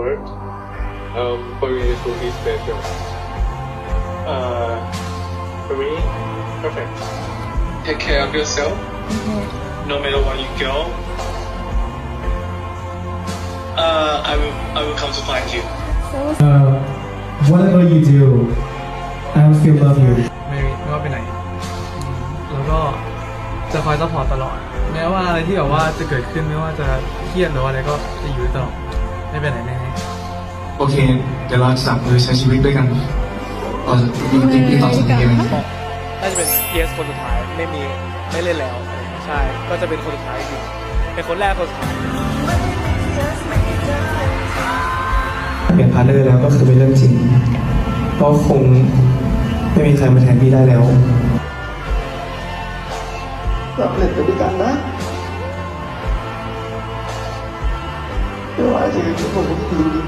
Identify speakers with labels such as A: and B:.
A: work. For me, this will be special. For me, perfect.
B: Take care of yourself. No matter where you go. I will come to find you.
C: Whatever you do, I will still love you.
D: ไม่ว่าไปไหนแล้วก็จะคอยซัพพอร์ตตลอดแม้ว่าอะไรที่แบบว่าจะเกิดขึ้นไม่ว่าจะเครียดหรือว่าอะไรก็จะอยู่ตลอดไม่ไปไหนแน่ๆ
E: โอเคเดี๋ยวเราจับมือใช้ชีวิตด้วยกันที่ตอบสัญญาณ
D: น่าจะเป็น PS คนสุดท้ายไม่เล่นแล้วใช่ก็จะเป็นคนสุดท้ายจริงเป็นคนแรกคนสุดท้าย
C: เปลี่ยนพาร์ทเนอร์แล้วก็คือเป็นเรื่องจริงเพราะคงไม่มีใครมาแทนพี่ได้แล้ว
F: เราเปลี่ยนไปด้วยกันนะไม่ว่าจะอยู่ที่ผมก็ดี